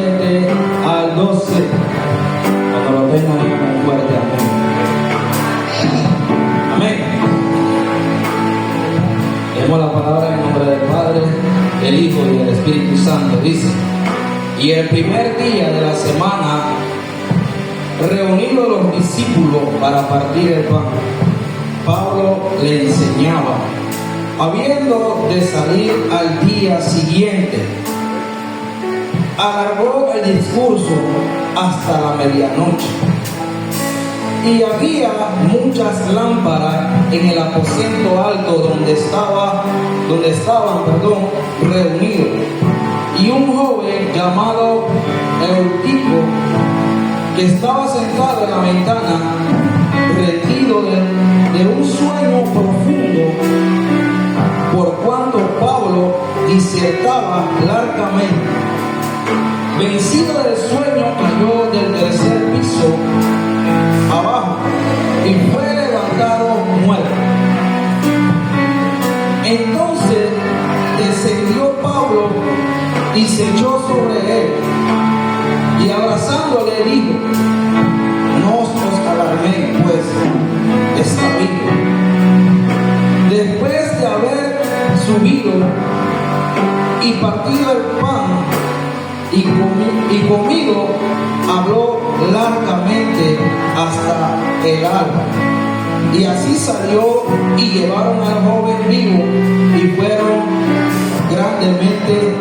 7 al 12. Cuando lo tengan, un fuerte amén. Amén. Leemos la palabra en nombre del Padre, del Hijo y del Espíritu Santo. Dice: y el primer día de la semana, reunidos los discípulos para partir el pan, Pablo le enseñaba, habiendo de salir al día siguiente. Alargó el discurso hasta la medianoche. Y había muchas lámparas en el aposento alto donde estaban reunidos. Y un joven llamado Eutico, que estaba sentado en la ventana, rendido de un sueño profundo, por cuanto Pablo disertaba largamente, vencido del sueño, cayó del tercer piso abajo y fue levantado muerto. Entonces descendió Pablo y se echó sobre él, y abrazándole dijo: no os alarméis, pues está vivo. Después de haber subido y partido el pan y comido, habló largamente hasta el alba. Y así salió y llevaron al joven vivo y fueron grandemente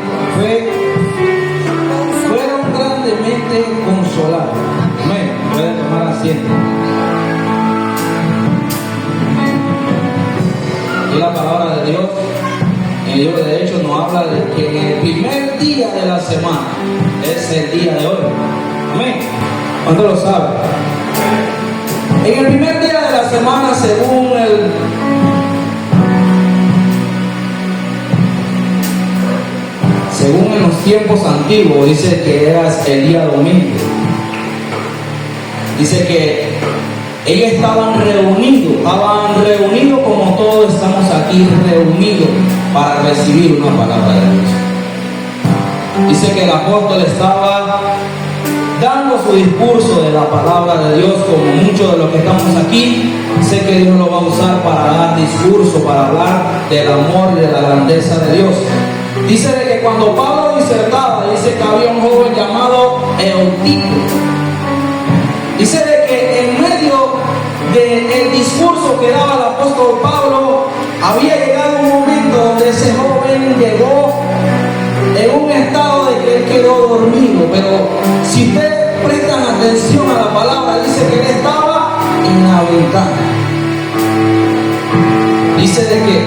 consolados. Amén. Pueden tomar asiento. Y la palabra de Dios en el libro de Hechos nos habla de que en el primer día de la semana es el día de hoy. Amén. ¿Cuánto lo sabe? En el primer día de la semana, según en los tiempos antiguos, dice que era el día domingo. Dice que ellos estaban reunidos como todos estamos aquí reunidos para recibir una palabra de Dios. Dice que el apóstol estaba dando su discurso de la palabra de Dios, como muchos de los que estamos aquí. Sé que Dios lo va a usar para dar discurso, para hablar del amor y de la grandeza de Dios. Dice de que cuando Pablo disertaba, dice que había un joven llamado Eutico. Dice de que en medio del discurso que daba el apóstol Pablo, había llegado un momento donde ese joven llegó en un estado de que él quedó dormido. Pero si ustedes prestan atención a la palabra, dice que él estaba en la ventana. Dice de que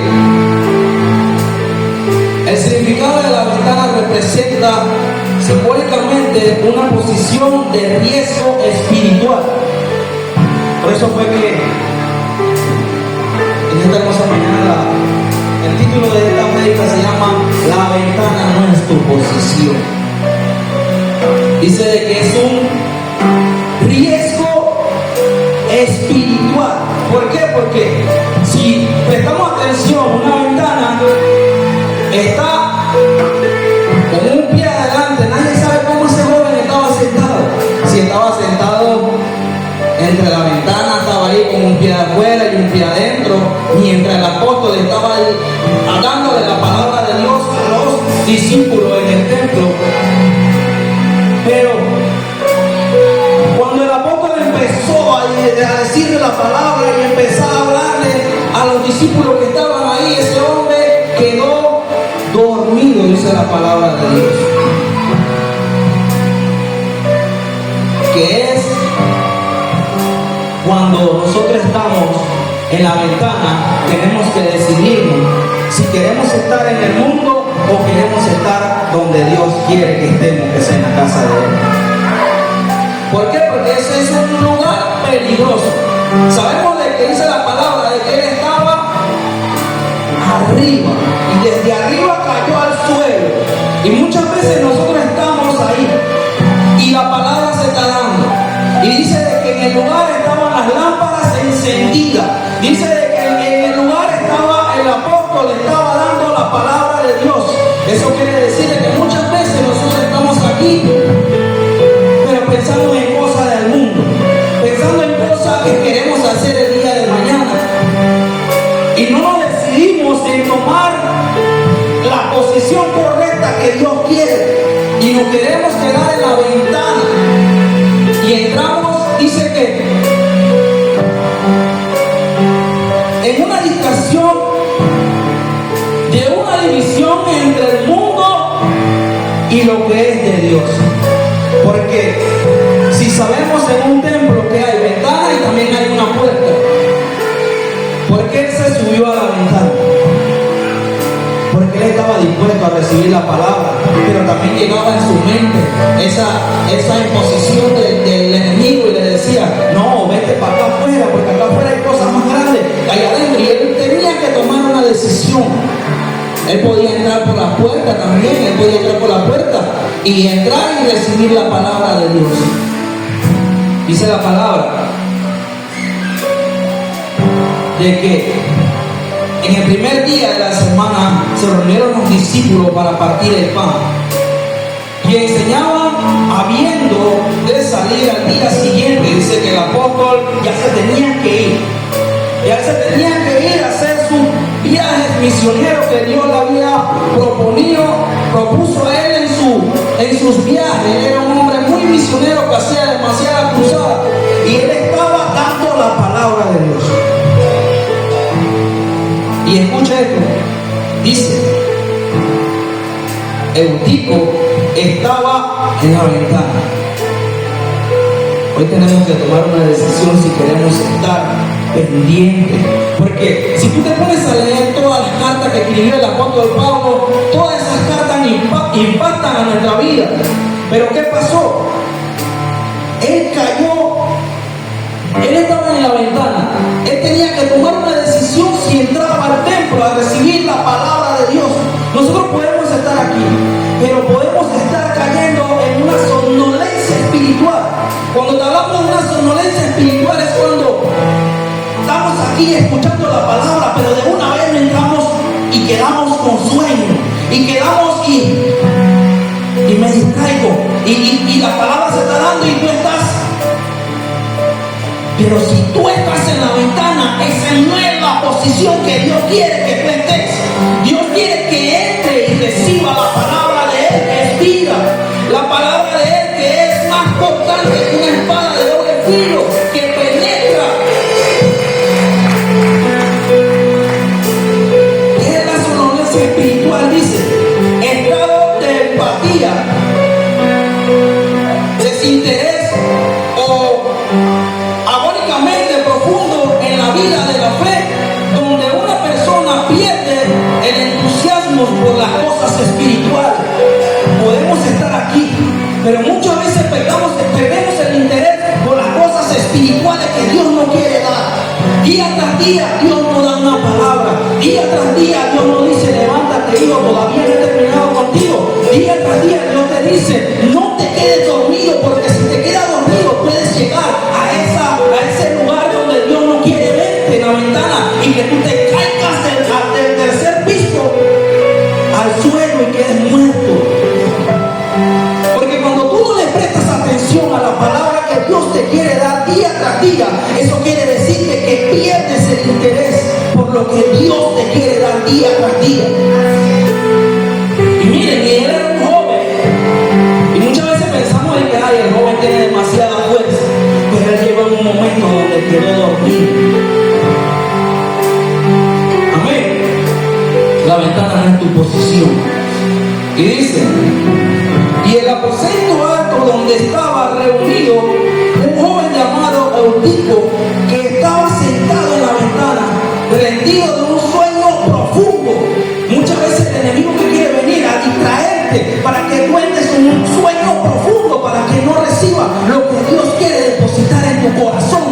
el significado de la ventana representa simbólicamente una posición de riesgo espiritual. Por eso fue que en esta hermosa mañana el título de esta prédica se llama La ventana no es tu posición. Dice de que es un riesgo espiritual. ¿Por qué? Porque si prestamos atención, una ventana está con un pie adelante. Nadie sabe cómo ese joven estaba sentado. Si estaba sentado entre la ventana, estaba ahí con un pie afuera y un pie adentro, mientras el apóstol estaba ahí hablándole la palabra de Dios a los discípulos en el templo. Pero cuando el apóstol empezó a decirle la palabra y empezó a hablarle a los discípulos que estaban ahí, ese hombre quedó dormido, dice la palabra de Dios. Que es cuando nosotros estamos en la ventana, tenemos que decidirnos si queremos estar en el mundo o queremos estar donde Dios quiere que estemos, que sea en la casa de Él. ¿Por qué? Porque ese es un lugar peligroso. Sabemos de que dice la palabra de que Él estaba arriba y desde arriba cayó al suelo. Y muchas veces nosotros estamos ahí y la palabra se está dando. Y dice de que en el lugar estaban las lámparas encendidas. Dice de que en el lugar estaba el apóstol, estaba dando la palabra de Dios. Eso quiere decir de que muchas veces nosotros estamos aquí queremos quedar en la ventana y entramos, dice que en una distracción de una división entre el mundo y lo que es de Dios. Porque si sabemos en un templo que hay ventana y también hay una puerta, ¿por qué él se subió a la ventana? Porque él estaba dispuesto a recibir la palabra, pero también llegaba en su mente esa imposición del enemigo y le decía, no, vete para acá afuera, porque acá afuera hay cosas más grandes que allá adentro. Y él tenía que tomar una decisión. Él podía entrar por la puerta también, él podía entrar por la puerta y entrar y recibir la palabra de Dios. Dice la palabra de que en el primer día de la semana se reunieron los discípulos para partir el pan y enseñaban habiendo de salir al día siguiente. Dice que el apóstol ya se tenía que ir. Ya se tenía que ir a hacer sus viajes misioneros que Dios le había propuso a él en sus viajes. Él era un hombre muy misionero que hacía demasiadas cruzadas y él estaba dando la palabra de Dios. Y escucha esto, dice, Eutico estaba en la ventana. Hoy tenemos que tomar una decisión si queremos estar pendientes. Porque si tú te pones a leer todas las cartas que escribió el apóstol Pablo, todas esas cartas impactan a nuestra vida. Pero ¿qué pasó? Él cayó, él estaba en la ventana, él tenía que tomar una decisión si entraba al templo a recibir la palabra de Dios. Nosotros podemos estar aquí, pero podemos estar cayendo en una somnolencia espiritual. Cuando te hablamos de una somnolencia espiritual es cuando estamos aquí escuchando la palabra, pero de una vez entramos y quedamos con sueño, y quedamos y me distraigo, y la palabra se está dando y tú estás. Pero si tú estás en la ventana, esa no es la posición que Dios quiere que tú estés. Dios quiere que entre y reciba la palabra de Él que es vida, la palabra de Él que es más cortante que una espada de doble filo, que penetra. ¿Qué es la somnolencia espiritual? Dice, estado de empatía, desinterés o agónicamente profundo en la vida de la fe, donde una persona pierde el entusiasmo por las cosas espirituales. Podemos estar aquí, pero muchas veces perdemos el interés por las cosas espirituales que Dios nos quiere dar. Día tras día Dios nos da una palabra, día tras día Dios nos dice, levántate hijo, todavía no he terminado contigo. Día tras día Dios te dice, no te quedes dormido, porque si te quedas dormido puedes llegar a ese lugar donde Dios no quiere verte, en la ventana, y que tú te caigas del tercer piso al suelo y quedes muerto. Porque cuando tú no le prestas atención a la palabra que Dios te quiere dar día tras día, eso quiere decir que pierdes el interés por lo que Dios te quiere dar día tras día. Y miren, él era un joven, y muchas veces pensamos en que el joven tiene demasiada fuerza, pero él llegó en un momento donde quedó dormido. Amén. La ventana no es tu posición. Y dice, y el aposento alto donde estaba reunido un joven llamado Eutico, que estaba sentado en la ventana, rendido de un sueño profundo. Muchas veces el enemigo que quiere venir a distraerte para que tú entres en un sueño profundo, para que no reciba lo que Dios quiere depositar en tu corazón.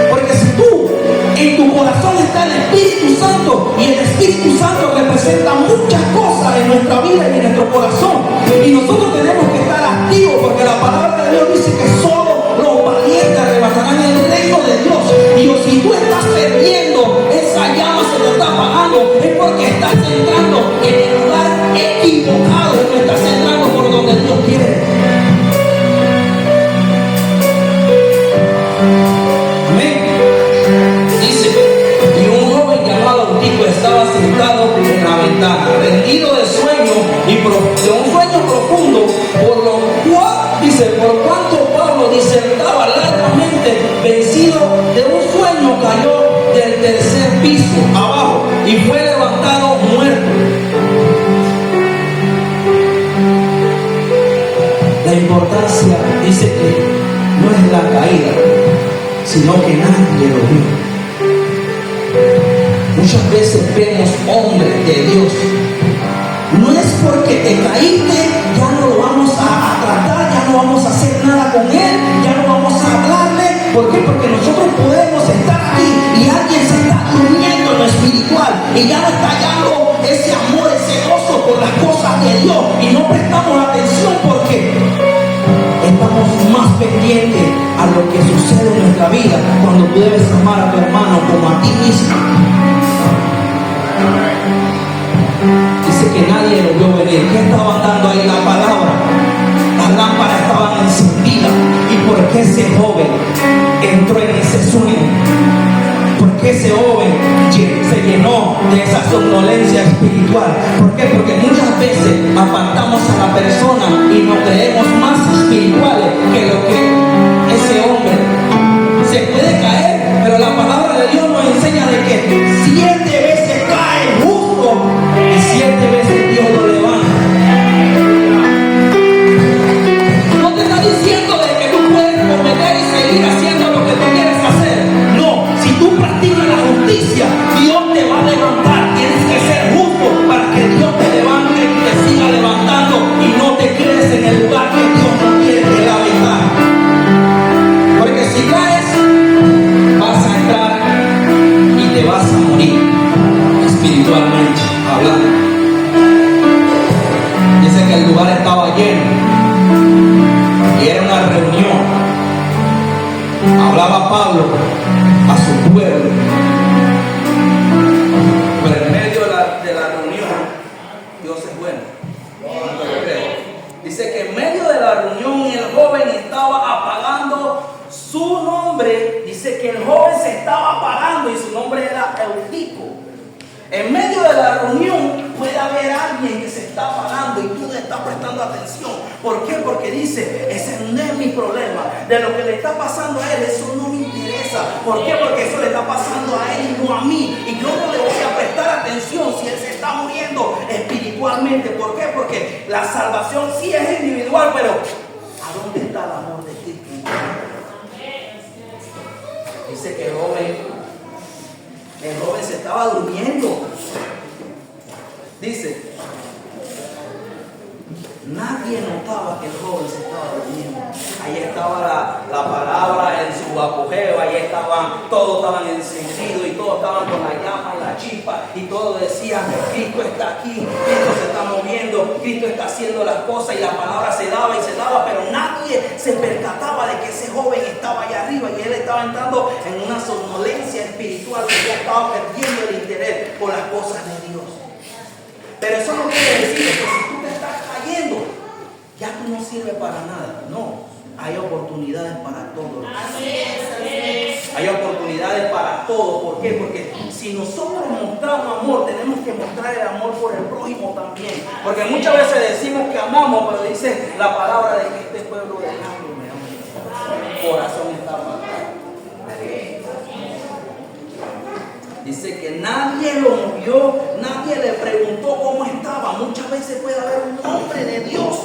Porque si tú, en tu corazón está el Espíritu Santo, y el Espíritu Santo representa muchas cosas en nuestra vida y en nuestro corazón, dice, por cuanto Pablo disertaba largamente, vencido de un sueño, cayó del tercer piso abajo y fue levantado muerto. La importancia dice que no es la caída, sino que nadie lo vio. Muchas veces vemos hombres de Dios. No es porque te caíste, ya no lo vamos a tratar, ya no vamos a hacer nada con él, ya no vamos a hablarle. ¿Por qué? Porque nosotros podemos estar aquí y alguien se está durmiendo en lo espiritual y ya no está hallando ese amor, ese gozo por las cosas de Dios y no prestamos atención porque estamos más pendientes a lo que sucede en nuestra vida cuando tú debes amar a tu hermano como a ti mismo. Dice que nadie lo vio venir. ¿Qué estaban dando ahí? La palabra. Las lámparas estaban encendidas. ¿Y por qué ese joven entró en ese sueño? ¿Por qué ese joven se llenó de esa somnolencia espiritual? ¿Por qué? Porque muchas veces apartamos a la persona y nos creemos más espirituales que lo que ese hombre. Se puede caer, pero la palabra de Dios nos enseña de que 7 veces cae el justo y 7 veces Dios lo levanta. No te está diciendo de que tú puedes cometer y seguir haciendo lo que tú quieres hacer. No, si tú practicas la justicia, Dios te va a levantar. Tienes que ser justo para que Dios te levante y te siga levantando y no te quedes en el lugar que Dios no quiere que la habitar. Porque si caes, vas a entrar y te vas a morir espiritualmente hablando. Dice que el lugar estaba lleno y era una reunión. Hablaba Pablo a su pueblo, pero en medio de la reunión Dios es bueno. Dice que en medio de la reunión el joven estaba apagando su nombre. Dice que el joven se estaba apagando y su nombre era Eutico. En medio de la reunión puede haber alguien que se está apagando y tú le estás prestando atención. ¿Por qué? Porque dice, ese no es mi problema. De lo que le está pasando a él, eso no me interesa. ¿Por qué? Porque eso le está pasando a él y no a mí. Y yo no le voy a prestar atención si él se está muriendo espiritualmente. ¿Por qué? Porque la salvación sí es individual, pero ¿a dónde está el amor de Cristo? Dice que el joven se estaba durmiendo. Dice, nadie notaba que el joven se estaba durmiendo. Ahí estaba la palabra en su apogeo, ahí todos estaban encendidos y todos estaban con la llama y la chispa y todos decían, Cristo está aquí, Cristo se está moviendo, Cristo está haciendo las cosas y la palabra se daba, pero nadie se percataba de que ese joven estaba allá arriba y él estaba entrando en una somnolencia espiritual que ya estaba perdiendo el interés por las cosas de Dios. Pero eso no quiere decir que si tú te estás cayendo, ya tú no sirves para nada. No, hay oportunidades para todos. Hay oportunidades para todos. ¿Por qué? Porque si nosotros mostramos amor, tenemos que mostrar el amor por el prójimo también. Porque muchas veces decimos que amamos, pero dice la palabra de que este pueblo de Dios me ama. El corazón está matado. Dice que nadie lo movió, nadie le preguntó cómo estaba. Muchas veces puede haber un hombre de Dios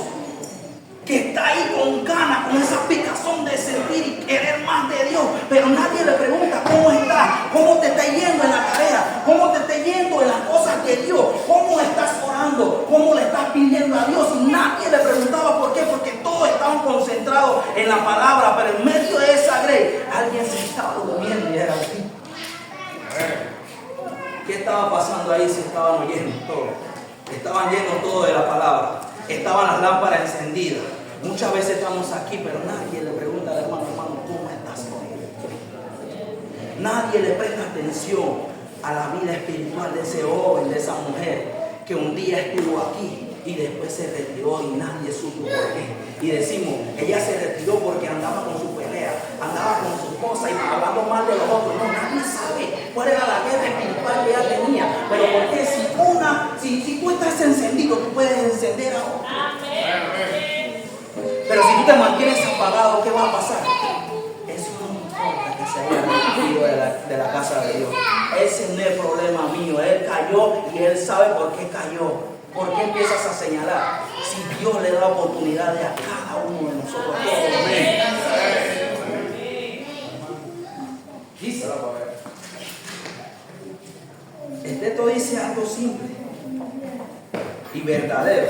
que está ahí con ganas, con esa picazón de sentir y querer más de Dios, pero nadie le pregunta cómo estás, cómo te está yendo en la tarea, cómo te está yendo en las cosas de Dios, cómo estás orando, cómo le estás pidiendo a Dios. Y nadie le preguntaba por qué, porque todos estaban concentrados en la palabra, pero en medio de esa grey alguien se estaba durmiendo y era así. ¿Qué estaba pasando ahí? Si estaban oyendo todo, estaban llenos todo de la palabra, estaban las lámparas encendidas. Muchas veces estamos aquí, pero nadie le pregunta al hermano, ¿cómo estás hoy? Nadie le presta atención a la vida espiritual de ese joven, de esa mujer que un día estuvo aquí y después se retiró y nadie supo por qué. Y decimos, ella se retiró porque andaba con su pelea, andaba con su esposa y hablando mal de los otros. No, nadie sabe cuál era la guerra espiritual que ella tenía. Pero porque si tú estás encendido, tú puedes encender a otro. Pero si tú te mantienes apagado, ¿qué va a pasar? Eso no importa que se haya metido de la casa de Dios. Ese no es el problema mío. Él cayó y él sabe por qué cayó. ¿Por qué empiezas a señalar? Si Dios le da oportunidades a cada uno de nosotros. Dice, el texto dice algo simple y verdadero.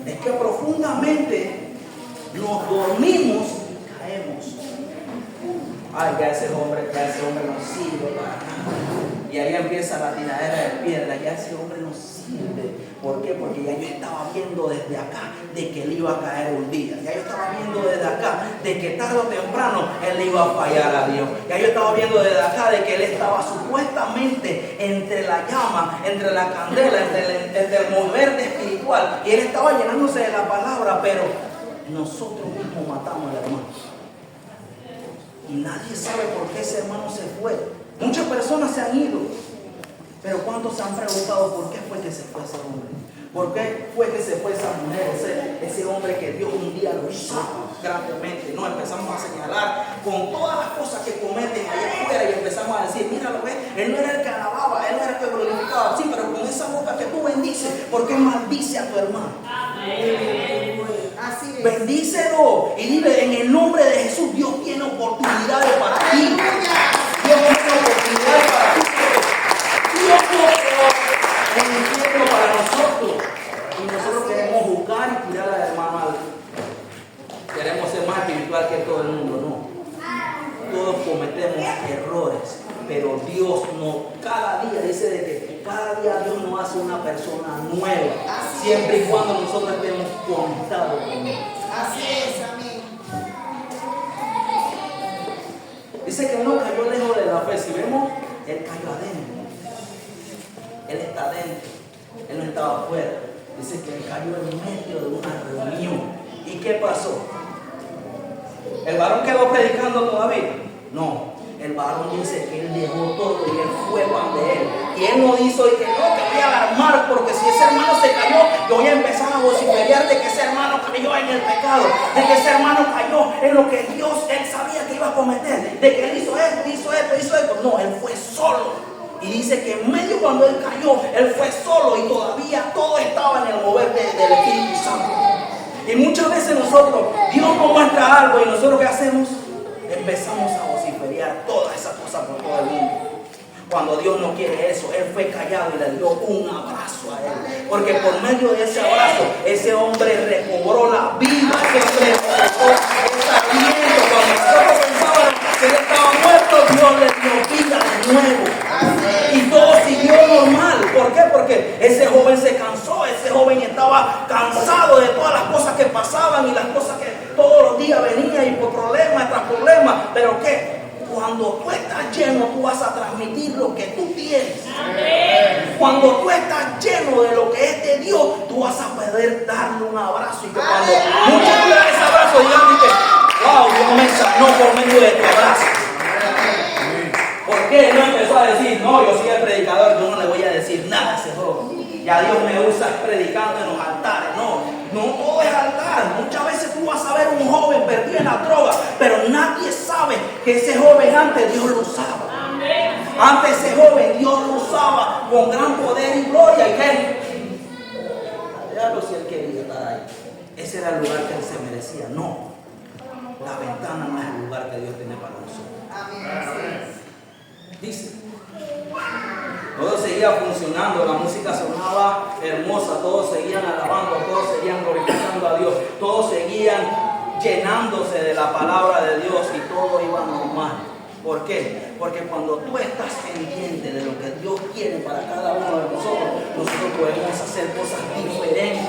Es que profundamente nos dormimos y caemos. Ay, ya ese hombre no sirve para nada. Y ahí empieza la tiradera de piedra. Ya ese hombre no sirve. ¿Por qué? Porque ya yo estaba viendo desde acá de que él iba a caer un día. Ya yo estaba viendo desde acá de que tarde o temprano él le iba a fallar a Dios. Ya yo estaba viendo desde acá de que él estaba supuestamente entre la llama, entre la candela, entre el mover espiritual. Y él estaba llenándose de la palabra, pero nosotros mismos matamos al hermano. Y nadie sabe por qué ese hermano se fue. Muchas personas se han ido, pero ¿cuántos se han preguntado por qué fue que se fue ese hombre? ¿Por qué fue que se fue esa mujer? Ese hombre que Dios un día lo hizo grandemente. No, empezamos a señalar con todas las cosas que cometen allá afuera y empezamos a decir, mira, ¿lo ves? Él no era el que alababa, él no era el que glorificaba. Sí, pero con esa boca que tú bendices, ¿por qué maldice a tu hermano? Así es. Bendícelo y dile, en el nombre de Jesús, Dios tiene oportunidades para ti. Dios tiene oportunidades para ti. Dios no es un infierno para nosotros. Y nosotros queremos juzgar y tirar a la hermana. Queremos ser más espiritual que todo el mundo, no. Todos cometemos errores, pero Dios no. Cada día dice de que cada día Dios nos hace una persona nueva, siempre y cuando nosotros estemos conectados con Él. Así es, amén. Dice que no cayó lejos de la fe. Si vemos, él cayó adentro. Él está adentro. Él no estaba afuera. Dice que él cayó en medio de una reunión. ¿Y qué pasó? ¿El varón quedó predicando todavía? No. El varón dice que él dejó todo y él fue pan de él. Y él no hizo y que no, que voy a alarmar porque si ese hermano se cayó, yo voy a empezar a vociferar de que ese hermano cayó en el pecado, de que ese hermano cayó en lo que Dios, él sabía que iba a cometer, de que él hizo esto. No, él fue solo. Y dice que en medio cuando él cayó, él fue solo y todavía todo estaba en el mover del Espíritu Santo. Y muchas veces nosotros, Dios nos muestra algo y nosotros ¿qué hacemos? Empezamos a vociferar todas esas cosas por todo el mundo. Cuando Dios no quiere eso, él fue callado y le dio un abrazo a él. Porque por medio de ese abrazo, ese hombre recobró la vida, ese hombre recobró el aliento. Cuando nosotros pensábamos que él estaba muerto, Dios le dio vida de nuevo. Y todo siguió normal. ¿Por qué? Porque ese joven se cansó, ese joven estaba cansado de todas las cosas que pasaban y las cosas que todos los días venían y por problemas tras problemas. Pero ¿qué? Cuando tú estás lleno, tú vas a transmitir lo que tú tienes. Amén. Cuando tú estás lleno de lo que es de Dios, tú vas a poder darle un abrazo. Y que cuando muchos digan ese abrazo, digan que, wow, Dios me sanó por medio de tu abrazo. ¿Por qué? Él no empezó a decir, no, yo soy el predicador, yo no le voy a decir nada a ese joven. Ya Dios me usa predicando en los altares. No todo es altar. Muchas veces tú vas a ver un joven perdido en la droga, pero nadie sabe que ese joven antes Dios lo usaba. Antes ese joven Dios lo usaba con gran poder y gloria. ¿Y qué? Déjalo si él quería estar ahí. Ese era el lugar que él se merecía. No. La ventana no es el lugar que Dios tiene para nosotros. Amén. Dice, todo seguía funcionando, la música sonaba hermosa, todos seguían alabando, todos seguían glorificando a Dios, todos seguían llenándose de la palabra de Dios y todo iba normal. ¿Por qué? Porque cuando tú estás pendiente de lo que Dios quiere para cada uno de nosotros podemos hacer cosas diferentes.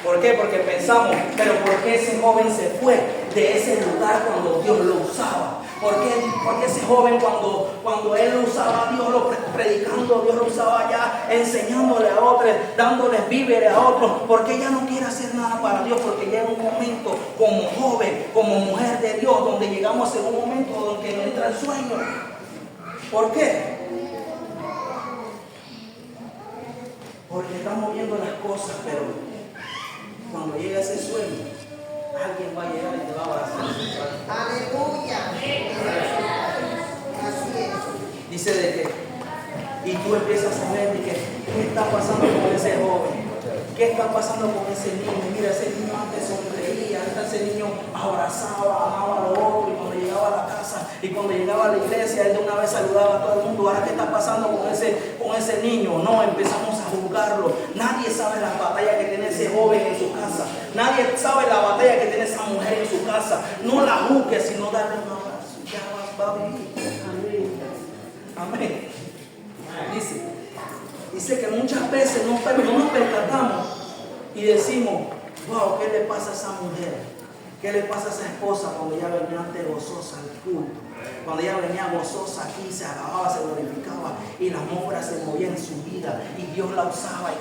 ¿Por qué? Porque pensamos, pero ¿por qué ese joven se fue de ese lugar cuando Dios lo usaba? ¿Por qué ese joven cuando él lo usaba, Dios lo predicando, Dios lo usaba ya enseñándole a otros, dándoles víveres a otros? ¿Por qué ya no quiere hacer nada para Dios? Porque llega un momento como joven, como mujer de Dios, donde llegamos en un momento donde entra el sueño. ¿Por qué? Porque estamos viendo las cosas, pero cuando llega ese sueño, Dice de que, y tú empiezas a ver de que, ¿qué está pasando con ese joven? ¿Qué está pasando con ese niño? Mira, ese niño antes sonreía, antes ese niño abrazaba, amaba a los otros, y cuando llegaba a la casa y cuando llegaba a la iglesia, él de una vez saludaba a todo el mundo. Ahora, ¿qué está pasando con ese niño? No, empezamos a juzgarlo. Nadie sabe la batalla que tiene ese joven en su casa. Nadie sabe la batalla que tiene esa mujer en su casa. No la juzgues, sino darle un abrazo. Ya va a vivir. Amén. Dice que muchas veces no nos percatamos y decimos, wow, ¿qué le pasa a esa mujer? ¿Qué le pasa a esa esposa cuando ella venía antes gozosa al culto? Cuando ella venía gozosa aquí, se alababa, se glorificaba y la atmósfera se movía en su vida y Dios la usaba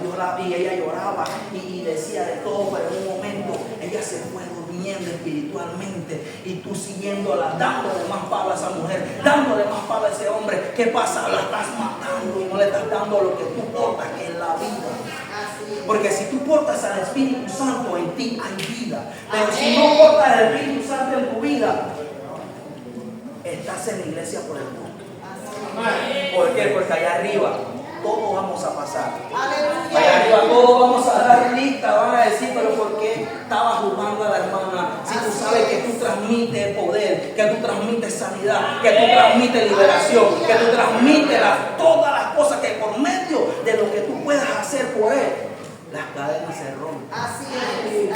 y ella lloraba y decía de todo, pero en un momento ella se fue durmiendo espiritualmente y tú siguiéndola, dándole más palo a esa mujer, dándole más palo a ese hombre. ¿Qué pasa? La estás matando y no le estás dando lo que tú portas, que es la vida. Porque si tú portas al Espíritu Santo, en ti hay vida. Pero si no portas al Espíritu Santo en tu vida, estás en la iglesia por el mundo. ¿Por qué? Porque allá arriba todos vamos a pasar. Allá arriba todos vamos a dar lista, van a decir, pero ¿por qué estabas jugando a la hermana? Si tú sabes que tú transmites poder, que tú transmites sanidad, que tú transmites liberación, que tú transmites todas las cosas que por medio de lo que tú puedas hacer por él, las cadenas se rompen. Así es.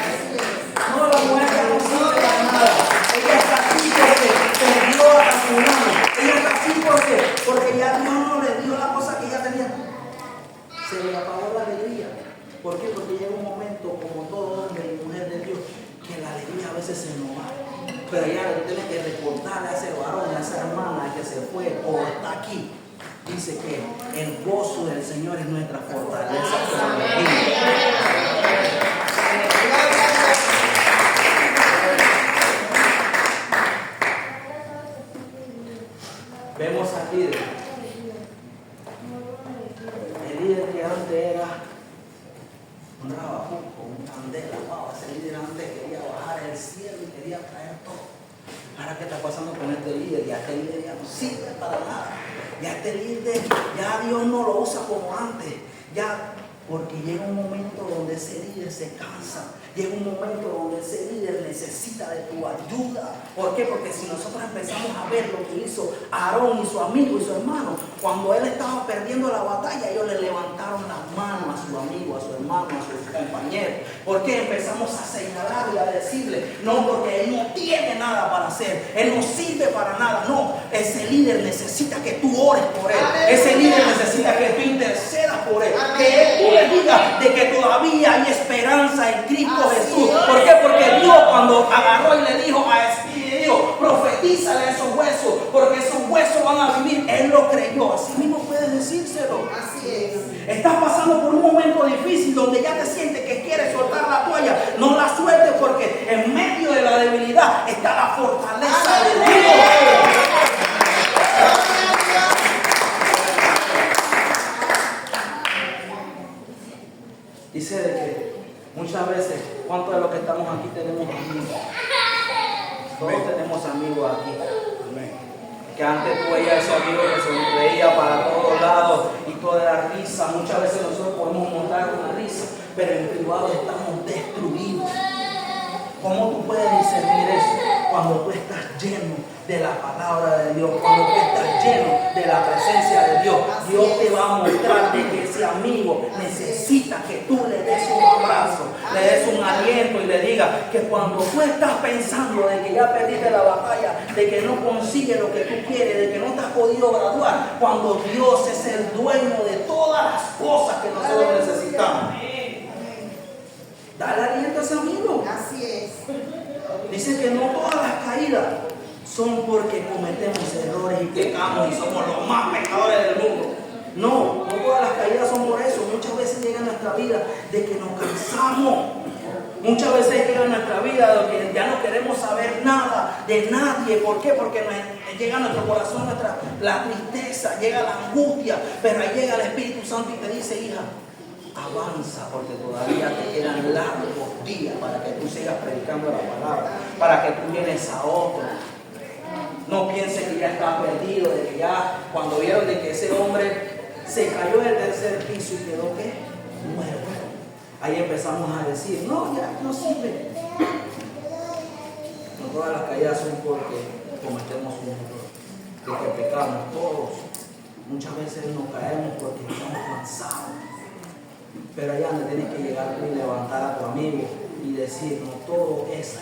No, la mujer ya no sirve para nada. Ella está así porque perdió a su hermano. Ella está así porque ya Dios no le dio la cosa que ella tenía. Se le apagó la alegría. ¿Por qué? Porque llega un momento, como todo hombre y mujer de Dios, que la alegría a veces se nos va. Pero ella tiene que recordarle a ese varón, a esa hermana que se fue o está aquí. Dice que el gozo del Señor es nuestra fortaleza. Vemos aquí el líder que antes era un rabajuco, un candela. Wow, ese líder antes quería bajar el cielo y quería traer todo. Ahora, ¿qué está pasando con este líder? Ya este líder ya no sirve para nada. Ya este líder, ya Dios no lo usa como antes. Ya, porque llega un momento donde ese líder se cansa. Llega un momento donde ese líder necesita de tu ayuda. ¿Por qué? Porque si nosotros empezamos a ver lo que hizo Aarón y su amigo y su hermano, cuando él estaba perdiendo la batalla, ellos le levantaron las manos a su amigo, a su hermano, a su compañero. ¿Por qué? Empezamos a señalar y a decirle, no, porque él no tiene nada para hacer, él no sirve para nada. No, ese líder necesita que tú ores por él. Ese líder necesita que tú intercedas por él. Que tú le digas de que todavía hay esperanza en Cristo Jesús. ¿Por qué? Porque Dios, cuando agarró y le dijo a Espíritu, profetízale a esos huesos, porque esos huesos van a vivir. Él lo creyó. Así mismo puedes decírselo. Así es. Estás pasando por un momento difícil donde ya te sientes que quieres soltar la toalla. No la sueltes, porque en medio de la debilidad está la fortaleza de Dios. Dice de que muchas veces, ¿cuántos de los que estamos aquí tenemos amigos? Todos tenemos amigos aquí. Que antes tú veías ese amigo que sonreía para todos lados y toda la risa. Muchas veces nosotros podemos montar una risa, pero en privado estamos destruidos. ¿Cómo tú puedes discernir eso? Cuando tú estás lleno de la palabra de Dios, cuando tú estás lleno de la presencia de Dios, Dios te va a mostrar de que ese amigo necesita que tú le des un abrazo, le des un aliento y le digas que cuando tú estás pensando de que ya perdiste la batalla, de que no consigues lo que tú quieres, de que no te has podido graduar, cuando Dios es el dueño de todas las cosas que nosotros necesitamos. Dale aliento a ese amigo. Así es. Dice que no todas las caídas son porque cometemos errores y pecamos y somos los más pecadores del mundo. No todas las caídas son por eso. Muchas veces llega a nuestra vida de que nos cansamos. Muchas veces llega a nuestra vida de que ya no queremos saber nada de nadie. ¿Por qué? Porque llega a nuestro corazón la tristeza, llega la angustia. Pero ahí llega el Espíritu Santo y te dice, hija, avanza, porque todavía te quedan largos días para que tú sigas predicando la palabra, para que tú vienes a otro. No pienses que que ya está perdido, de que ya cuando vieron de que ese hombre se cayó del tercer piso y quedó ¿qué? Muerto. Ahí empezamos a decir, no, ya no sirve. No todas las caídas son porque cometemos un error, porque pecamos todos. Muchas veces nos caemos porque estamos cansados. Pero allá donde tienes que llegar tú y levantar a tu amigo y decir, no, todo es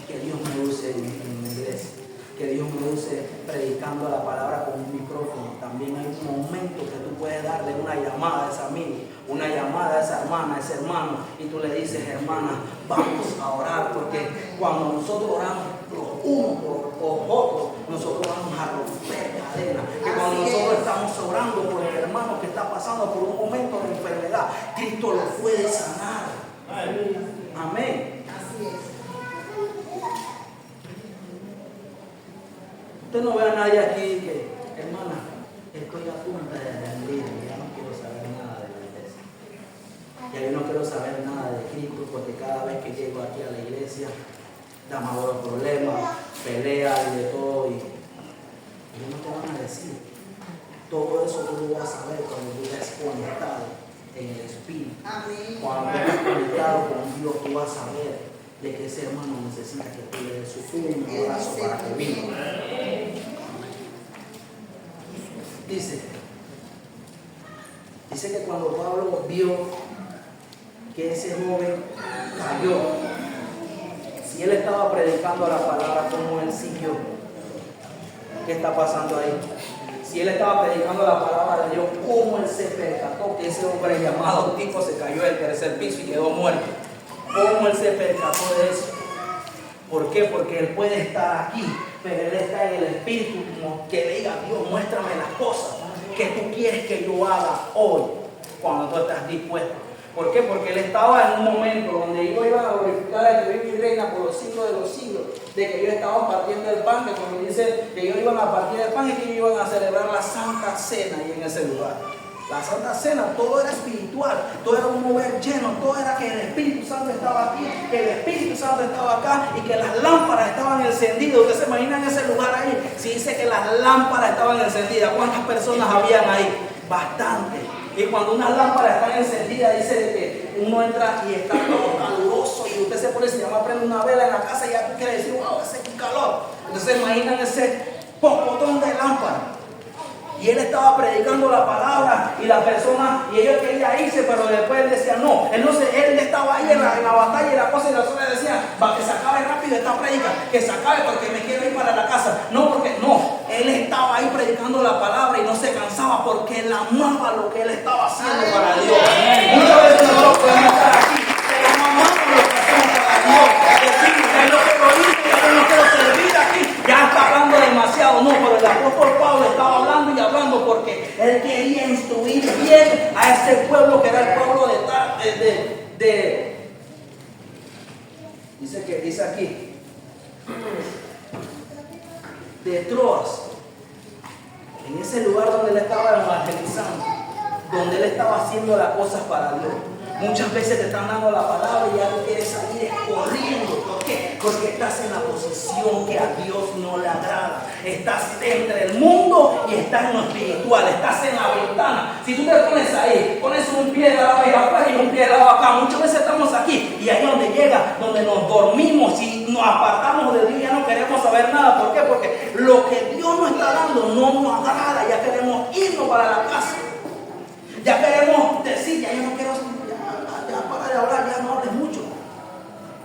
que Dios me use en la iglesia, que Dios me use predicando la palabra con un micrófono. También hay un momento que tú puedes darle una llamada a ese amigo, una llamada a esa hermana, a ese hermano, y tú le dices, hermana, vamos a orar, porque cuando nosotros oramos los unos por los otros, nosotros vamos a romper cadenas. Que cuando nosotros estamos orando por el hermano que está pasando por un momento de enfermedad, Cristo lo puede sanar. Amén. Así es. Usted no ve a nadie aquí que, hermana, estoy a punto de rendir, ya no quiero saber nada de la iglesia. Ya yo no quiero saber nada de Cristo, porque cada vez que llego aquí a la iglesia, da más problemas, peleas y de todo. Y ellos no te van a decir. Todo eso tú lo vas a saber cuando tú estés conectado en el Espíritu. Amén. Cuando estés conectado con Dios, tú vas a ver de que ese hermano necesita que tú le des su último abrazo para que viva. Dice que cuando Pablo vio que ese joven cayó, si él estaba predicando la palabra, ¿cómo él siguió? ¿Qué está pasando ahí? Si él estaba predicando la palabra de Dios, ¿cómo él se percató que ese hombre llamado Tico se cayó del tercer piso y quedó muerto? ¿Cómo él se percató de eso? ¿Por qué? Porque él puede estar aquí, pero él está en el Espíritu, como que le diga, Dios, muéstrame las cosas que tú quieres que yo haga hoy, cuando tú estás dispuesto. ¿Por qué? Porque él estaba en un momento donde ellos iban a glorificar al que vive y reina por los siglos de los siglos, de que ellos estaban partiendo el pan, que cuando dice que ellos iban a partir el pan y que ellos iban a celebrar la Santa Cena ahí en ese lugar. La Santa Cena, todo era espiritual, todo era un mover lleno, todo era que el Espíritu Santo estaba aquí, que el Espíritu Santo estaba acá y que las lámparas estaban encendidas. ¿Ustedes se imaginan ese lugar ahí? Si dice que las lámparas estaban encendidas, ¿cuántas personas habían ahí? Bastante. Y cuando una lámpara está encendida, dice de que uno entra y está todo caluroso y usted se pone, se llama, prende una vela en la casa y ya tú quieres decir, wow, ese es calor. Entonces imaginan ese pocotón de lámpara. Y él estaba predicando la palabra y la persona, y ellos querían irse, pero después él decía no. Él estaba ahí en la batalla y la cosa, y la persona decía, va, que se acabe rápido esta predica, que se acabe porque me quiero ir para la casa. No, porque no, él estaba ahí predicando la palabra y no se cansaba porque él amaba lo que él estaba haciendo para Dios. Muchas veces nosotros podemos estar aquí, pero no amamos lo que hacemos para Dios. Decimos que no quiero ir, que no quiero servir aquí. Ya está hablando demasiado, no, pero el apóstol Pablo estaba hablando y hablando porque él quería instruir bien a ese pueblo que era el pueblo dice aquí, de Troas, en ese lugar donde él estaba evangelizando, donde él estaba haciendo las cosas para Dios. Muchas veces te están dando la palabra y ya tú quieres salir corriendo. ¿Por qué? Porque estás en la posición que a Dios no le agrada. Estás entre el mundo y estás en lo espiritual. Estás en la ventana. Si tú te pones ahí, pones un pie de lado acá y un pie de lado acá. Muchas veces estamos aquí y ahí es donde llega, donde nos dormimos y nos apartamos de Dios. Ya no queremos saber nada. ¿Por qué? Porque lo que Dios nos está dando no nos agrada. Ya queremos irnos para la casa. Ya queremos decir, ya yo no quiero, ya para de hablar, ya no hables mucho.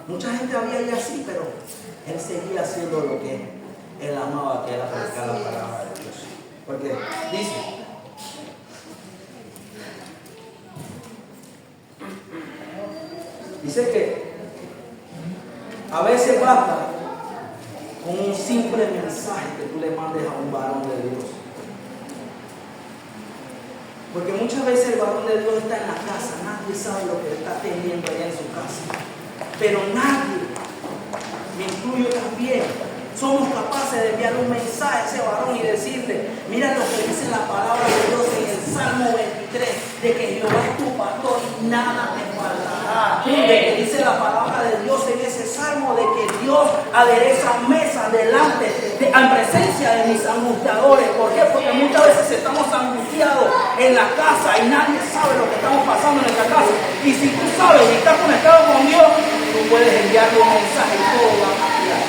Mucha gente había ya así, pero él seguía haciendo lo que él amaba, que era predicar la palabra de Dios. Porque dice que a veces basta con un simple mensaje que tú le mandes a un varón de Dios. Porque muchas veces el varón de Dios está en la casa, nadie sabe lo que está teniendo allá en su casa. Pero nadie, me incluyo también, somos capaces de enviar un mensaje a ese varón y decirle, mira lo que dice la palabra de Dios en el Salmo 23, de que Jehová es tu pastor y nada te faltará. de que dice la palabra de Dios en ese salmo de que Dios adereza mesa delante, en presencia de mis angustiadores. ¿Por qué? Porque muchas veces estamos angustiados en la casa y nadie sabe lo que estamos pasando en nuestra casa. Y si tú sabes y estás conectado con Dios, tú puedes enviarle un mensaje y todo va a cambiar.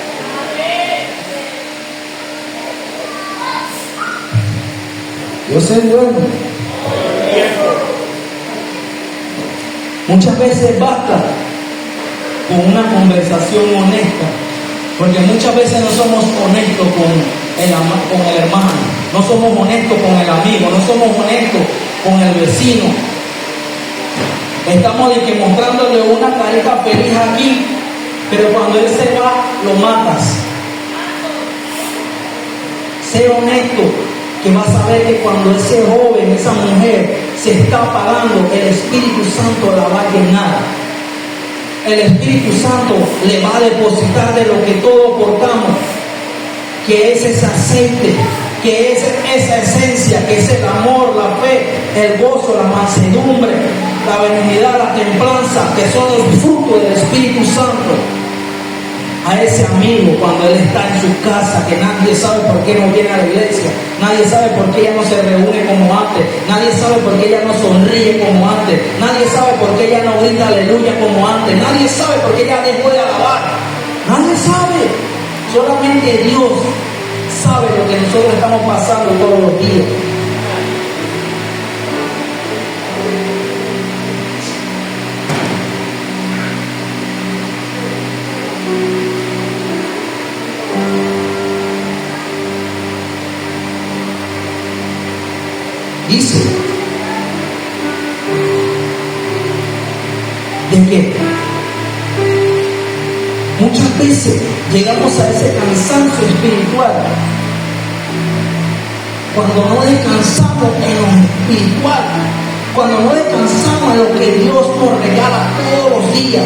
Dios es bueno. Muchas veces basta con una conversación honesta, porque muchas veces no somos honestos con el hermano, no somos honestos con el amigo, no somos honestos con el vecino. Estamos mostrándole una carita feliz aquí, pero cuando él se va, lo matas. Sé honesto, que vas a ver que cuando ese joven, esa mujer se está apagando, el Espíritu Santo la va a llenar. El Espíritu Santo le va a depositar de lo que todos portamos, que es ese aceite, que es esa esencia, que es el amor, la fe, el gozo, la mansedumbre, la benignidad, la templanza, que son los frutos del Espíritu Santo. A ese amigo cuando él está en su casa, que nadie sabe por qué no viene a la iglesia, nadie sabe por qué ella no se reúne como antes, nadie sabe por qué ella no sonríe como antes, nadie sabe por qué ella no grita aleluya como antes, nadie sabe por qué ella dejó de alabar, nadie sabe, solamente Dios sabe lo que nosotros estamos pasando todos los días. Dice de que muchas veces llegamos a ese cansancio espiritual cuando no descansamos en lo espiritual, cuando no descansamos en lo que Dios nos regala todos los días,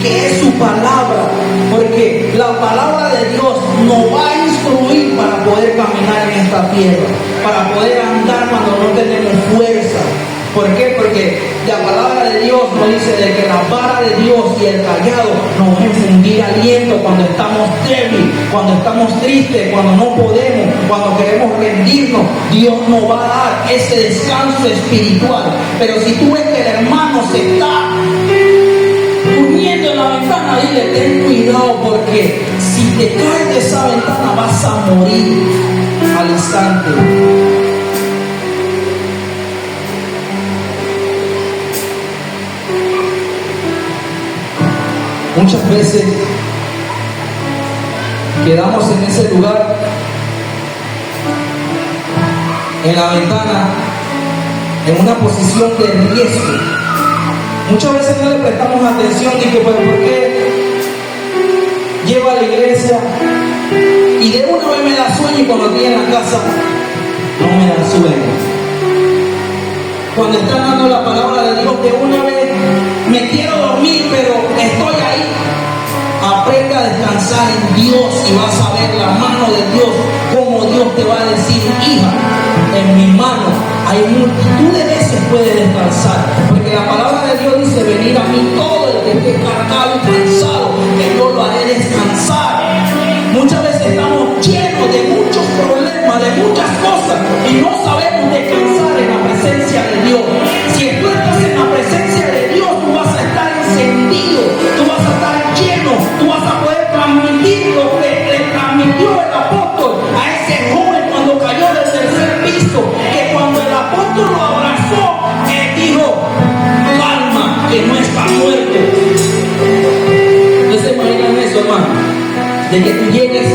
que es su palabra, porque la palabra de Dios nos va a instruir para poder caminar en esta tierra, para poder andar cuando no tenemos fuerza. ¿Por qué? Porque la palabra de Dios nos dice de que la vara de Dios y el callado nos va a infundir aliento cuando estamos débiles, cuando estamos tristes, cuando no podemos, cuando queremos rendirnos. Dios nos va a dar ese descanso espiritual. Pero si tú ves que el hermano se está durmiendo en la ventana, dile, ten cuidado, porque si te caes de esa ventana vas a morir al instante. Muchas veces quedamos en ese lugar, en la ventana, en una posición de riesgo. Muchas veces no le prestamos atención y que ¿por qué llevo a la iglesia y de una vez me da sueño y cuando estoy en la casa no me da sueño? Cuando están dando la palabra de Dios de una vez me quiero dormir, pero estoy ahí. Aprenda a descansar en Dios y vas a ver la mano de Dios, como Dios te va a decir, hija, en mi mano hay multitud de veces puedes descansar, porque la palabra de Dios dice, venid a mí todo el que esté cargado y cansado, que yo lo haré descansar. Muchas veces estamos llenos de muchos problemas, de muchas cosas, y no sabemos descansar en la presencia de Dios. Si tú estás en la presencia de Dios, tú vas a estar encendido, tú vas a estar lleno, tú vas a poder transmitir lo que le transmitió el apóstol a ese joven cuando cayó del tercer piso, que cuando el apóstol lo abrazó, él dijo, calma, que no está muerto. ¿No se imaginan eso, hermano? De que tú llegues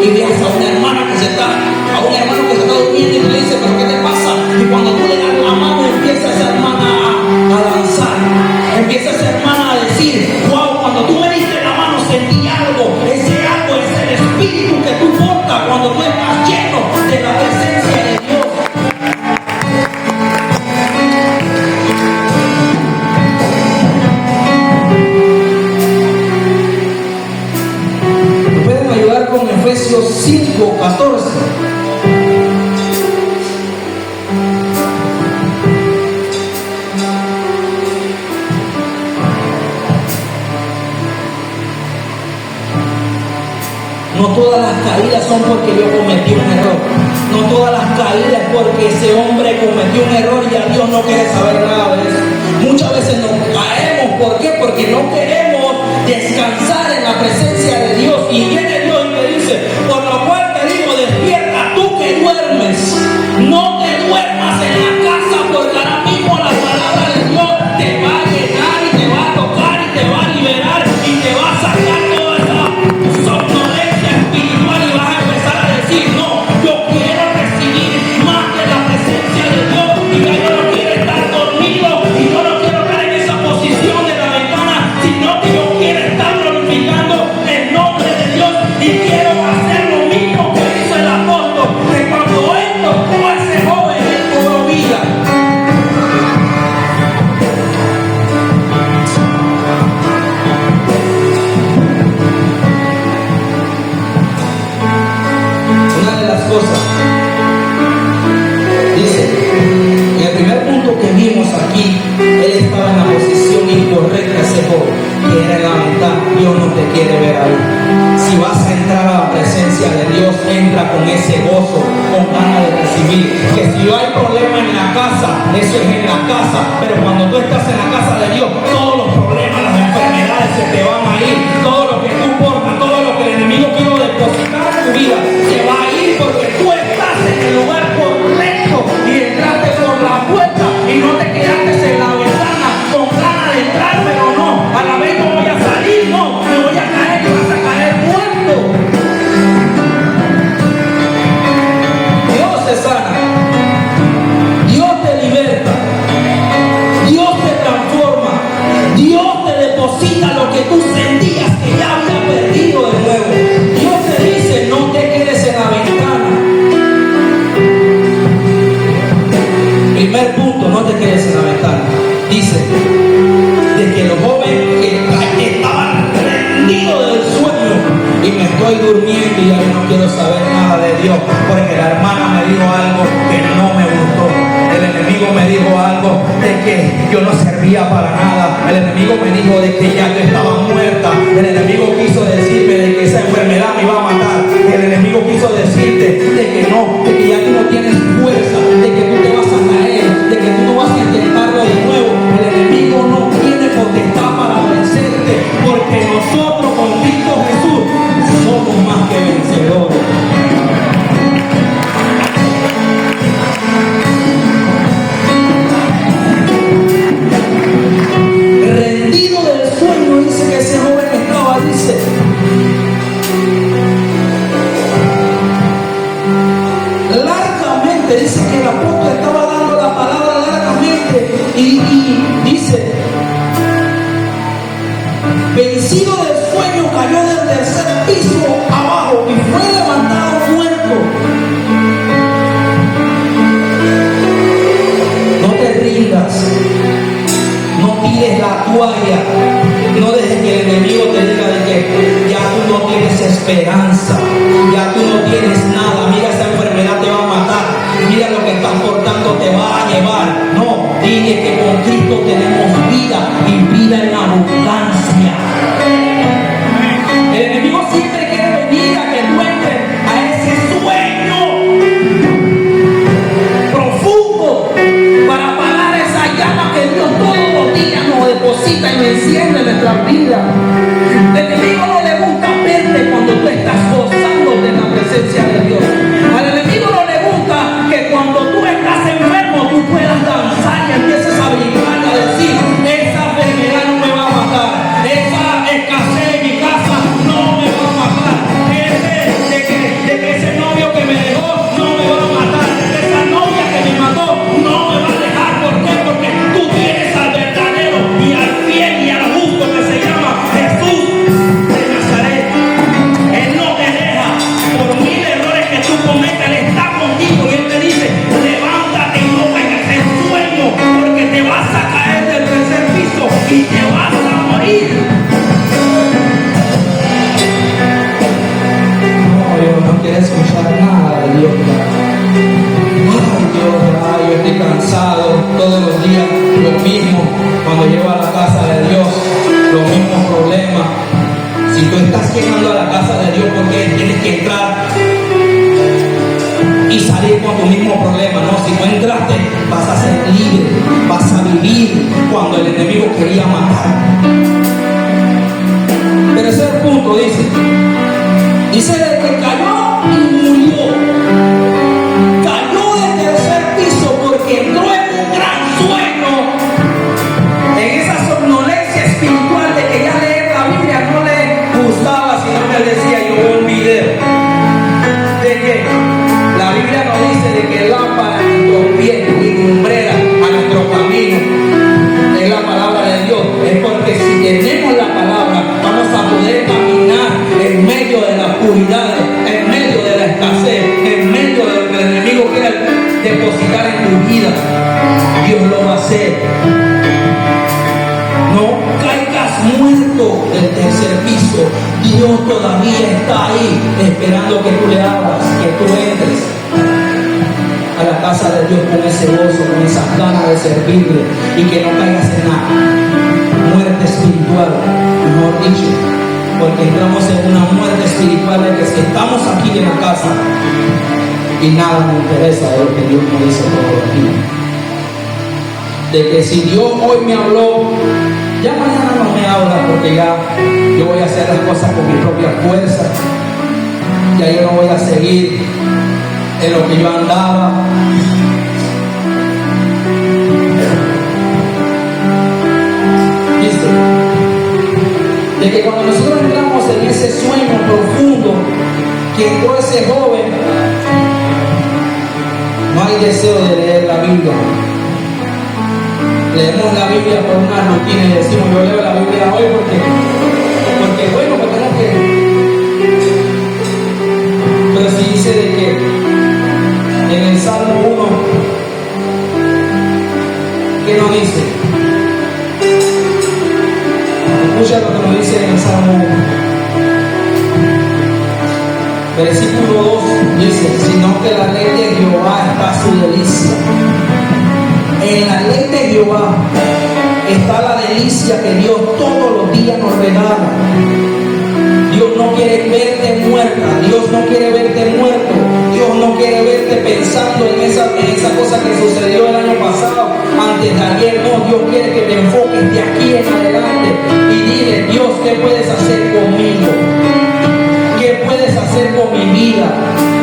y veas a una hermana que se está, a un hermano que se está durmiendo y tú le dices, pero ¿qué te pasa? Y cuando tú le das la mano, empieza esa hermana a danzar, empieza esa hermana a decir, wow, cuando tú me diste la mano sentí algo, ese algo es el espíritu que tú portas cuando tú estás lleno de la presencia de Dios. ¿Me pueden ayudar con Efesios 5:14? No todas las caídas son porque yo cometí un error. No todas las caídas es porque ese hombre cometió un error y a Dios no quiere saber nada de eso. Muchas veces nos caemos. ¿Por qué? Porque no queremos descansar en la presencia de Dios. Y viene Dios y te dice, por lo cual te digo, despierta tú que duermes. No te duermas en la casa, porque ahora mismo la palabra de Dios te va a llenar y te va a tocar y te va a liberar y te va a sacar toda esa somnolencia espiritual y vas a empezar a decir, no, yo quiero recibir más de la presencia de Dios y ya yo no quiero estar dormido y yo no quiero estar en esa posición de la ventana, sino que yo quiero estar glorificando el nombre de Dios y quiero hacer lo mismo que hizo el apóstol, que cuando él tocó a ese joven, él cobró vida. Una de las cosas, dice, en el primer punto que vimos aquí, él estaba en la posición incorrecta, ese joven, que era la ventana. Dios no te quiere ver ahí. Si vas a entrar a la presencia de Dios, entra con ese gozo, con ganas de recibir. Que si hay problema en la casa, eso es en la casa, pero cuando tú estás en la casa de Dios, todos los problemas, las enfermedades se te van a ir, todo lo que tú portas, todo lo que el enemigo quiere depositar en tu vida, se va a ir porque tú estás en el lugar correcto y entraste por la puerta y no te quedaste en la ventana con ganas de entrar, pero no, a la vez no voy a salir, no, me voy a caer y vas a caer muerto. Dios te sana, Dios te liberta, Dios te transforma, Dios te deposita lo que tú sentías que ya había perdido de nuevo. Dios te dice, no te quedes en la ventana. Primer punto, no te quedes en la ventana. Dice, de que los jóvenes que estaban rendidos del sueño y me estoy durmiendo y ya no quiero saber nada de Dios, porque la hermana me dijo algo que no me gustó. El enemigo me dijo algo de que yo no servía para nada. El enemigo me dijo de que ya yo estaba muerta. El enemigo quiso decirme de que esa enfermedad me iba a matar. El enemigo quiso decirte de que no, de que ya tú no tienes fuerza, de que tú te vas a caer, de que tú no vas a intentarlo de nuevo. El enemigo no tiene potestad para vencerte, porque nosotros con Cristo Jesús somos más que vencedores. Rendido del sueño, dice que ese joven estaba, dice, largamente, dice que el apóstol estaba dando la palabra largamente y dice, vencido del sueño, cayó del tercer piso abajo y fue levantado muerto. No te rindas, no tires la toalla, no dejes que el enemigo te diga de que ya tú no tienes esperanza, ya tú no tienes nada, mira, esa enfermedad te va a matar, mira lo que estás portando te va a llevar. No, dile que con Cristo tenemos vida y vida en abundancia. El enemigo siempre quiere venir a que tú entres a ese sueño profundo para apagar esa llama que Dios todos los días nos deposita y nos enciende en nuestra vida. El enemigo no le gusta verte cuando tú estás gozándote en la presencia de Dios. Al enemigo no le gusta que cuando tú estás enfermo tú puedas danzar y empieces a brincar y a decir, esa enfermedad no me va a matar, esa escasez en mi casa no me va a matar, de que ese novio que me dejó no me va a matar, de que esa novia que me mató no me va a dejar. ¿Por qué? Porque tú tienes al verdadero y al fiel y al justo que se llama Jesús de Nazaret. Él no te deja por 1000 errores que tú cometas, Él está contigo y Él te dice, levántate y no caigas en sueño, porque te vas a caer del tercer piso y te vas a morir. No, yo no quiero escuchar nada de Dios. Ay, Dios, yo estoy cansado todos los días, lo mismo. Cuando llego a la casa de Dios, los mismos problemas. Si tú estás llegando a la casa de Dios porque seguir con tu mismo problema. No, si no entraste, vas a ser libre, vas a vivir cuando el enemigo quería matar. Tercer punto dice de que cayó y murió. Cayó del tercer piso porque entró en un gran sueño, en esa somnolencia espiritual de que ya leer la Biblia no le gustaba, sino que él decía: yo veo un video. De que la Biblia nos dice de que lámpara a nuestros pies y lumbrera a nuestro camino es la palabra de Dios. Es porque si tenemos la palabra, vamos a poder caminar en medio de la oscuridad, en medio de la escasez, en medio de lo que el enemigo quiere depositar en tu vida. Dios lo va a hacer. No caigas muerto del tercer piso. Dios todavía está ahí esperando que tú le abras, que tú entres a la casa de Dios con ese gozo, con esas ganas de servirle, y que no caigas en la muerte espiritual, mejor dicho, porque entramos en una muerte espiritual de que si estamos aquí en la casa y nada me interesa de lo que Dios me dice todo el día. De que si Dios hoy me habló, ya mañana no me habla, porque ya yo voy a hacer las cosas con mi propia fuerza. Ya yo no voy a seguir en lo que yo andaba. ¿Viste? De que cuando nosotros entramos en ese sueño profundo que entró ese joven, no hay deseo de leer la Biblia. Leemos la Biblia por una rutina y decimos: yo leo la Biblia hoy porque bueno, pues tengo que. Pero si dice de que en el Salmo 1, ¿qué nos dice? Escucha lo que nos dice en el Salmo 1. Versículo 2 dice: sino que la ley de Jehová está su delicia. En la ley de Jehová está la delicia que Dios todos los días nos regala. Dios no quiere verte muerta, Dios no quiere verte muerto, Dios no quiere verte pensando en esa cosa que sucedió el año pasado, antes de ayer. No, Dios quiere que te enfoques de aquí en adelante y dile: Dios, ¿qué puedes hacer conmigo? ¿Qué puedes hacer con mi vida?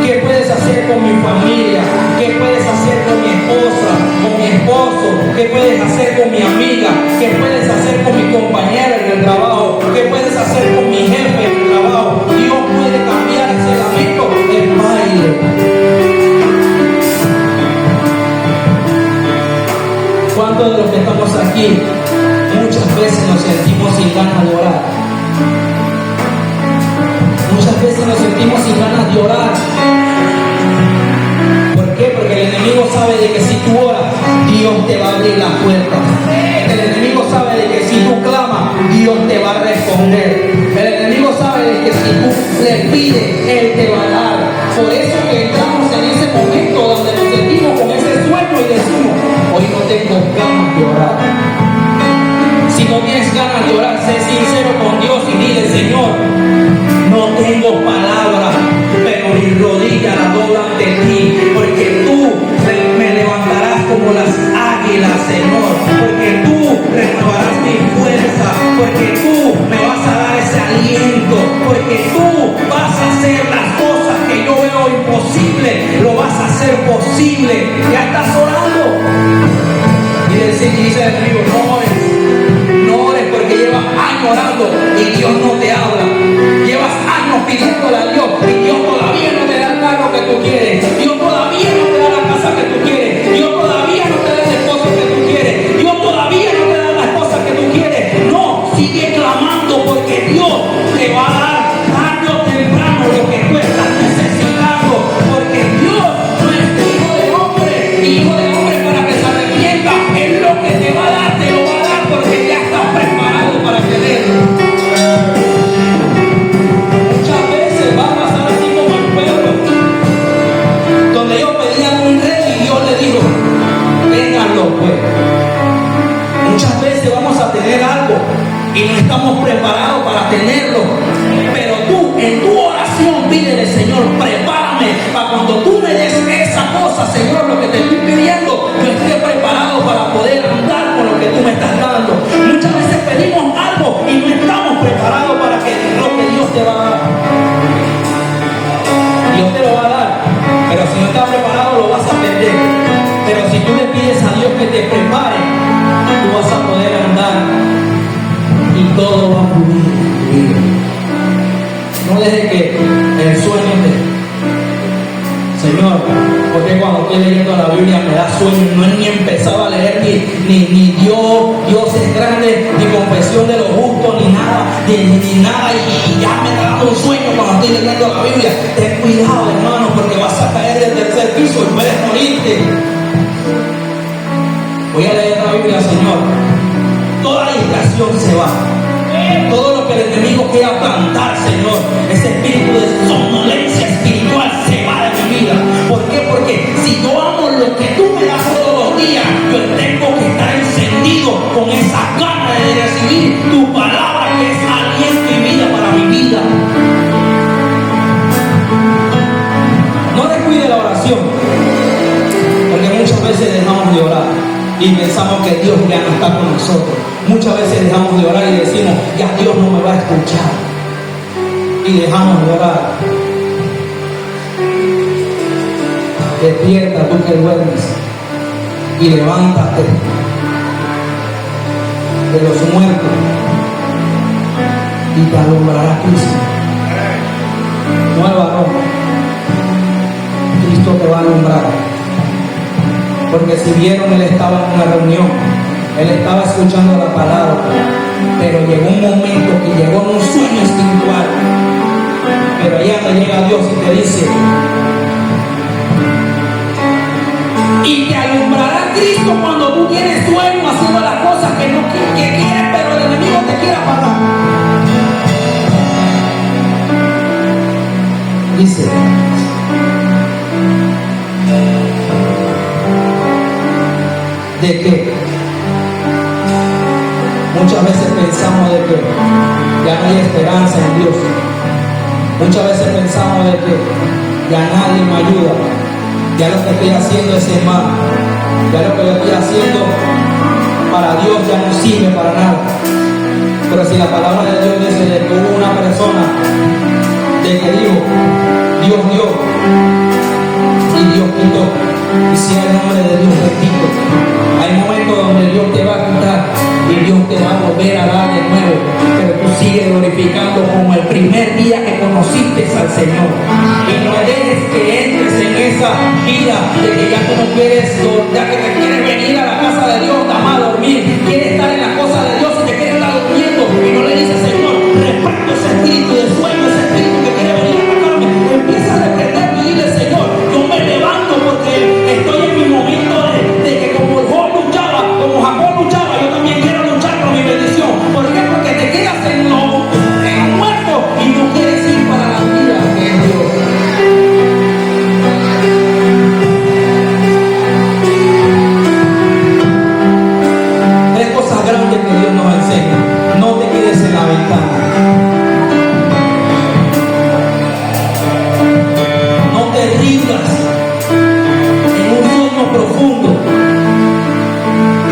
¿Qué puedes hacer con mi familia? ¿Qué puedes hacer con mi esposa, con mi esposo? ¿Qué puedes hacer con mi amiga? ¿Qué puedes hacer con mi compañera en el trabajo? ¿Qué puedes hacer con mi jefe en el trabajo? Dios puede cambiar ese lamento en baile. ¿Cuántos de los que estamos aquí muchas veces nos sentimos sin ganas de orar? Muchas veces nos sentimos sin ganas de orar. ¿Por qué? Porque el enemigo sabe de que si tú oras, Dios te va a abrir la puerta. El enemigo sabe de que si tú clamas, Dios te va a responder. El enemigo sabe de que si tú le pides, Él te va a dar. Por eso que entramos en ese momento donde nos sentimos con ese sueño y decimos: hoy no tengo ganas de orar. Si no tienes ganas de orar, sé sincero con Dios y dile: Señor, no tengo palabras, pero mi rodilla la doblo ante ti, porque tú me levantarás como las águilas, Señor, porque tú renovarás mi fuerza, porque tú me vas a dar ese aliento, porque tú vas a hacer las cosas que yo veo imposible, lo vas a hacer posible. Ya estás orando. Y dice el enemigo: no ores porque llevas años orando y Dios no te habla. Llevas años pidiéndole a Dios y Dios todavía no te da el carro que tú quieres. Dios todavía no te da la casa que tú quieres. Dios todavía no te da el esposo que tú quieres. Dios todavía no te da las cosas que tú quieres. No, sigue clamando, porque Dios te va a dar tarde o temprano lo que tú estás necesitando. Porque Dios no es hijo de hombre para que se arrepienta. Es lo que te va a dar, te lo va a dar, porque ya estás preparado para tenerlo. Muchas veces va a pasar así como el pueblo, donde ellos pedían un rey y Dios le dijo: vénganlo pues. Muchas veces vamos a tener algo y no estamos preparados para tenerlo, pero tú en tu oración pídele: Señor, prepárame para cuando tú me des esa cosa, estoy leyendo la Biblia me da sueño, no he ni empezado a leer ni Dios es grande, ni confesión de los justos, ni nada, ni nada, y ya me está dando un sueño cuando estoy leyendo la Biblia. Ten cuidado, hermano, porque vas a caer del tercer piso y puedes morirte. Voy a leer la Biblia, Señor. Toda distracción se va. Todo lo que el enemigo quiera plantar, Señor, ese espíritu de somnolencia espiritual se va de mi vida. ¿Por qué? Porque si yo amo lo que tú me das todos los días, yo tengo que estar encendido con esa gana de recibir tu palabra, que es aliento y vida para mi vida. No descuide la oración, porque muchas veces dejamos de orar y pensamos que Dios ya no está con nosotros. Muchas veces dejamos de orar y decimos, ya Dios no me va a escuchar, y dejamos de orar. Despierta tú que duermes y levántate de los muertos y te alumbrará Cristo. Nueva Roma. Cristo te va a alumbrar. Porque si vieron, Él estaba en una reunión, Él estaba escuchando la palabra, pero llegó un momento que llegó en un sueño espiritual. Pero allá te llega Dios y te dice, y te alumbrará Cristo cuando tú tienes sueño haciendo las cosas que no quieres, pero el enemigo te quiere apagar. Dice, de que muchas veces pensamos de que ya no hay esperanza en Dios. Muchas veces pensamos de que ya nadie me ayuda. Ya lo que estoy haciendo es en vano. Ya lo que yo estoy haciendo para Dios ya no sirve para nada. Pero si la palabra de Dios dice de que hubo una persona de que dijo, Dios dio y Dios quitó, y sea el nombre de Dios bendito. Hay momentos donde Dios te va a quitar y Dios te va a volver a dar de nuevo, pero tú sigues glorificando como el primer día que conociste al Señor. Y no dejes que entres en esa vida de que ya tú no quieres, ya que te quieres venir a la casa de Dios, nada más a dormir, quieres estar en la cosa de Dios y te quieres estar durmiendo y no le dices, Señor, reprendo ese espíritu de sueño, ese espíritu que quiere venir a atacarme. Empieza a reprenderme y dile, Señor, yo me levanto porque estoy en mi momento de que como Jacob luchaba, yo también quiero luchar por mi bendición. ¿Por qué? Porque te quedas en lo muerto y no quieres ir para la vida que es Dios. Tres cosas grandes que Dios nos enseña. No te quedes en la ventana. No te rindas en un sueño profundo.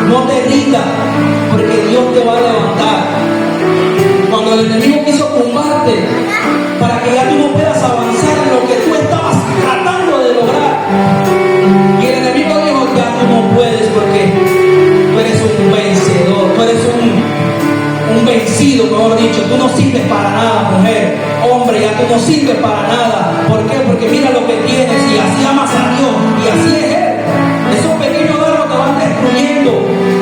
No te rindas, porque Dios te va a levantar. Cuando el enemigo quiso tumbarte para que ya tú no puedas avanzar en lo que tú estabas tratando de lograr, y el enemigo dijo, ya tú no puedes porque tú eres un vencedor, tú eres un vencido, mejor dicho, tú no sirves para nada, mujer, hombre, ya tú no sirves para nada. ¿Por qué? Porque mira lo que tienes y así amas a Dios y así es Él. Esos pequeños dardos te van destruyendo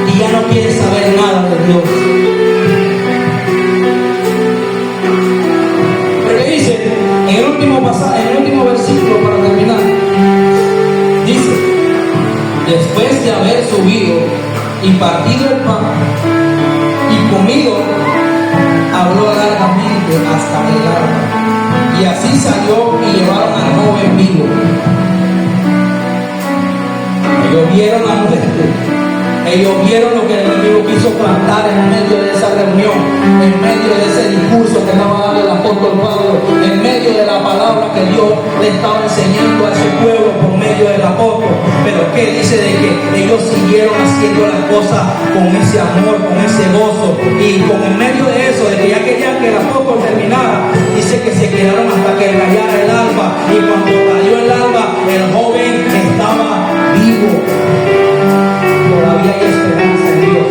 y ya no quieres saber nada de Dios. Porque dice, en el último pasaje, en el último versículo para terminar, dice, después de haber subido y partido el pan y comido, habló largamente hasta el alba, y así salió y llevaron al joven vivo. Ellos vieron la muerte, ellos vieron lo que el enemigo quiso plantar en medio de esa reunión, en medio de ese discurso que estaba dando el apóstol Pablo, en medio de la palabra que Dios le estaba enseñando a ese pueblo por medio del apóstol. Pero ¿qué dice? De que ellos siguieron haciendo las cosas con ese amor, con ese gozo, y con en medio de eso, de que ya querían que el apóstol terminara, dice que se quedaron hasta que rayara el alba, y cuando rayó el alba, el joven estaba vivo. Todavía hay esperanza en Dios.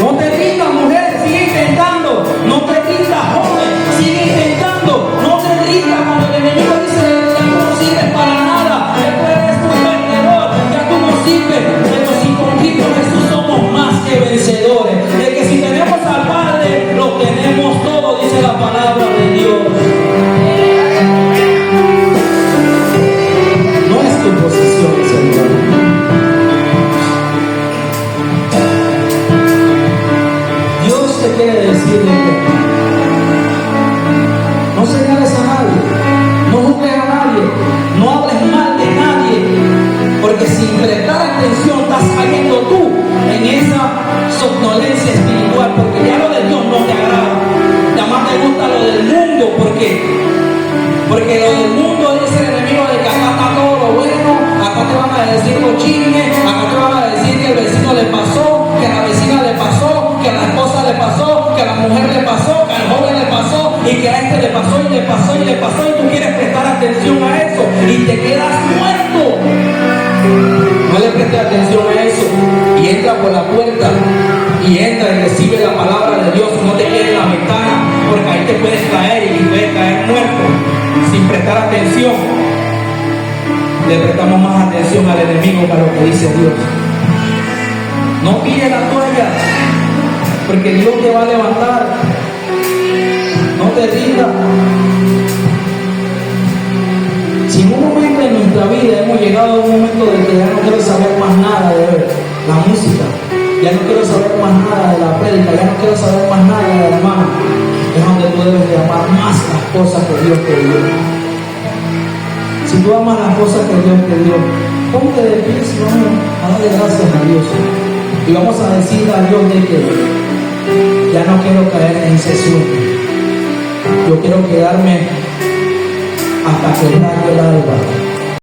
No te rindas, mujer, sigue intentando. No te rindas, joven, sigue intentando. No te rindas cuando el enemigo dice que no sirves para nada. Él puede nadie, no juzgues a nadie, no hables mal de nadie, porque sin prestar atención estás cayendo tú en esa somnolencia espiritual, porque ya lo de Dios no te agrada, ya más te gusta lo del mundo, porque lo del mundo dice el enemigo de que acá está todo lo bueno, acá te van a decir los chismes, acá te van a decir que el vecino le pasó, que la vecina le pasó, que a la esposa le pasó, que a la mujer le pasó, que al joven le pasó, y que a este le pasó, y le pasó, y le pasó, y tú quieres prestar atención a eso, y te quedas muerto. No le prestes atención a eso, y entra por la puerta, y entra y recibe la palabra de Dios, no te quedes en la ventana, porque ahí te puedes caer, y puedes caer muerto, sin prestar atención. Le prestamos más atención al enemigo que a lo que dice Dios. No tires la toalla, porque Dios te va a levantar. No te rindas. Si en un momento de nuestra vida hemos llegado a un momento de que ya no quiero saber más nada de la música, ya no quiero saber más nada de la prédica, ya no quiero saber más nada de la hermana, es donde tú debes de amar más las cosas que Dios te dio. Si tú amas las cosas que Dios te dio, ponte de pie, vamos a darle gracias a Dios. Y vamos a decirle a Dios de que ya no quiero caer en ese sueño. Yo quiero quedarme hasta que raye el alba.